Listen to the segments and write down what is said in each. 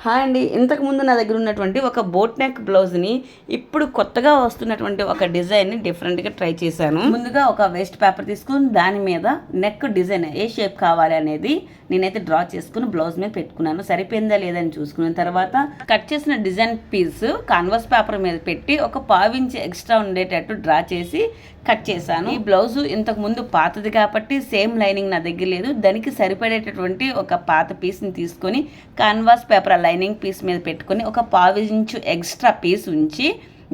Hi అండి. ఇంతకుముందు నా దగ్గర ఉన్నటువంటి ఒక బోట్ నెక్ బ్లౌజ్ని ఇప్పుడు కొత్తగా వస్తున్నటువంటి ఒక డిజైన్ని డిఫరెంట్గా ట్రై చేశాను. ముందుగా ఒక వేస్ట్ పేపర్ తీసుకుని దాని మీద నెక్ డిజైన్ ఏ షేప్ కావాలి అనేది నేనైతే డ్రా చేసుకుని బ్లౌజ్ మీద పెట్టుకున్నాను. సరిపోయిందా లేదని చూసుకున్న తర్వాత కట్ చేసిన డిజైన్ పీస్ కాన్వాస్ పేపర్ మీద పెట్టి ఒక పావించి ఎక్స్ట్రా ఉండేటట్టు డ్రా చేసి కట్ చేశాను. ఈ బ్లౌజ్ ఇంతకు ముందు పాతది కాబట్టి సేమ్ లైనింగ్ నా దగ్గర లేదు. దానికి సరిపడేటటువంటి ఒక పాత పీస్ని తీసుకొని కాన్వాస్ పేపర్ లైనింగ్ పీస్ మీద పెట్టుకొని ఒక పావించు ఎక్స్ట్రా పీస్ ఉంచి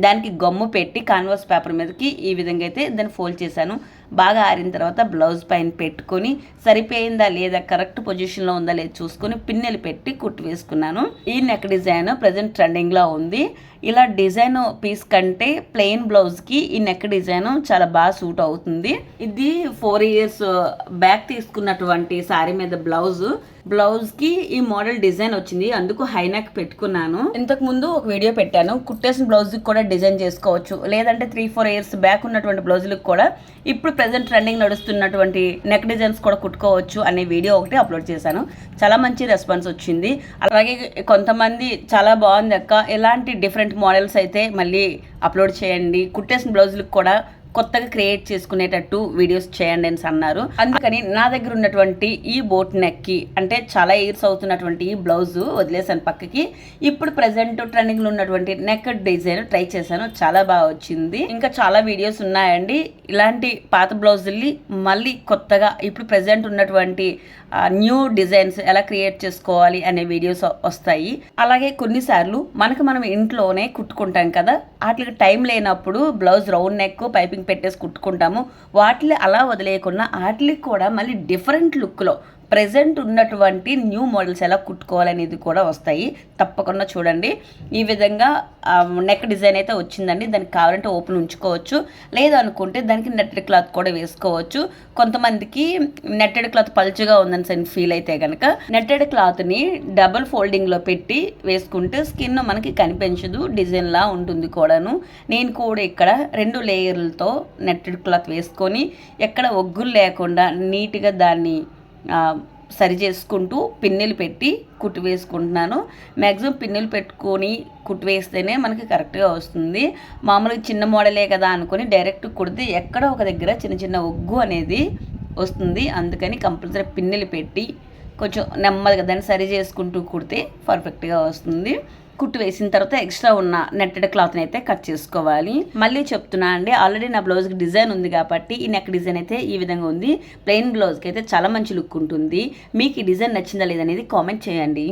దానికి గమ్ము పెట్టి కాన్వాస్ పేపర్ మీదకి ఈ విధంగా అయితే దాన్ని ఫోల్డ్ చేశాను. బాగా ఆరిన తర్వాత బ్లౌజ్ పైన పెట్టుకొని సరిపోయిందా లేదా కరెక్ట్ పొజిషన్లో ఉందా లేదా చూసుకొని పిన్నెలు పెట్టి కుట్టు వేసుకున్నాను. ఈ నెక్ డిజైన్ ప్రజెంట్ ట్రెండింగ్లో ఉంది. ఇలా డిజైన్ పీస్ కంటే ప్లెయిన్ బ్లౌజ్కి ఈ నెక్ డిజైన్ చాలా బాగా సూట్ అవుతుంది. ఇది 4 years బ్యాక్ తీసుకున్నటువంటి శారీ మీద బ్లౌజ్కి ఈ మోడల్ డిజైన్ వచ్చింది. అందుకు హై నెక్ పెట్టుకున్నాను. ఇంతకు ముందు ఒక వీడియో పెట్టాను. కుట్టేసిన బ్లౌజ్కి కూడా డిజైన్ చేసుకోవచ్చు, లేదంటే 3-4 years బ్యాక్ ఉన్నటువంటి బ్లౌజులకు కూడా ఇప్పుడు ప్రజెంట్ ట్రెండింగ్ నడుస్తున్నటువంటి నెక్ డిజైన్స్ కూడా కుట్టుకోవచ్చు అనే వీడియో ఒకటి అప్లోడ్ చేశాను. చాలా మంచి రెస్పాన్స్ వచ్చింది. అలాగే కొంతమంది చాలా బాగుంది అక్క, ఎలాంటి డిఫరెంట్ మోడల్స్ అయితే మళ్ళీ అప్లోడ్ చేయండి, కుట్టేసిన బ్లౌజులకు కూడా కొత్తగా క్రియేట్ చేసుకునేటట్టు వీడియోస్ చేయండి అని అన్నారు. అందుకని నా దగ్గర ఉన్నటువంటి ఈ బోట్ నెక్కి అంటే చాలా ఇయర్స్ అవుతున్నటువంటి ఈ బ్లౌజ్ వదిలేసాను పక్కకి. ఇప్పుడు ప్రజెంట్ ట్రెండింగ్లో ఉన్నటువంటి నెక్ డిజైన్ ట్రై చేశాను, చాలా బాగా వచ్చింది. ఇంకా చాలా వీడియోస్ ఉన్నాయండి ఇలాంటి పాత బ్లౌజుల్ని మళ్ళీ కొత్తగా ఇప్పుడు ప్రజెంట్ ఉన్నటువంటి న్యూ డిజైన్స్ ఎలా క్రియేట్ చేసుకోవాలి అనే వీడియోస్ వస్తాయి. అలాగే కొన్నిసార్లు మనం ఇంట్లోనే కుట్టుకుంటాం కదా, వాటికి టైం లేనప్పుడు బ్లౌజ్ రౌండ్ నెక్ పైపింగ్ పెట్టేసి కుట్టుకుంటాము. వాటిని అలా వదిలేయకుండా వాటికి కూడా మళ్ళీ డిఫరెంట్ లుక్లో ప్రెజెంట్ ఉన్నటువంటి న్యూ మోడల్స్ ఎలా కుట్టుకోవాలనేది కూడా వస్తాయి. తప్పకుండా చూడండి. ఈ విధంగా నెక్ డిజైన్ అయితే వచ్చిందండి. దానికి కావాలంటే ఓపెన్ ఉంచుకోవచ్చు, లేదు అనుకుంటే దానికి నెట్టెడ్ క్లాత్ కూడా వేసుకోవచ్చు. కొంతమందికి నెట్టెడ్ క్లాత్ పలుచగా ఉందని ఫీల్ అయితే కనుక నెట్టెడ్ క్లాత్ని డబుల్ ఫోల్డింగ్లో పెట్టి వేసుకుంటే స్కిన్ మనకి కనిపించదు, డిజైన్లా ఉంటుంది కూడాను. నేను కూడా ఇక్కడ 2 లేయర్లతో నెట్టెడ్ క్లాత్ వేసుకొని ఎక్కడ ఒగ్గులు లేకుండా నీట్గా దాన్ని సరి చేసుకుంటూ పిన్నెలు పెట్టి కుట్టు వేసుకుంటున్నాను. మ్యాక్సిమం పిన్నెలు పెట్టుకొని కుట్టు వేస్తేనే మనకి కరెక్ట్గా వస్తుంది. మామూలుగా చిన్న మోడలే కదా అనుకొని డైరెక్ట్ కుడితే ఎక్కడో ఒక దగ్గర చిన్న చిన్న ఒగ్గు అనేది వస్తుంది. అందుకని కంపల్సరీ పిన్నెలు పెట్టి కొంచెం నెమ్మదిగా దాన్ని సరి చేసుకుంటూ కుడితే పర్ఫెక్ట్గా వస్తుంది. కుట్టు వేసిన తర్వాత ఎక్స్ట్రా ఉన్న నెట్టెడ్ క్లాత్ని అయితే కట్ చేసుకోవాలి. మళ్ళీ చెప్తున్నా అండి, ఆల్రెడీ నా బ్లౌజ్కి డిజైన్ ఉంది కాబట్టి ఈ నెక్ డిజైన్ అయితే ఈ విధంగా ఉంది. ప్లెయిన్ బ్లౌజ్కి అయితే చాలా మంచి లుక్ ఉంటుంది. మీకు ఈ డిజైన్ నచ్చిందా లేదనేది కామెంట్ చేయండి.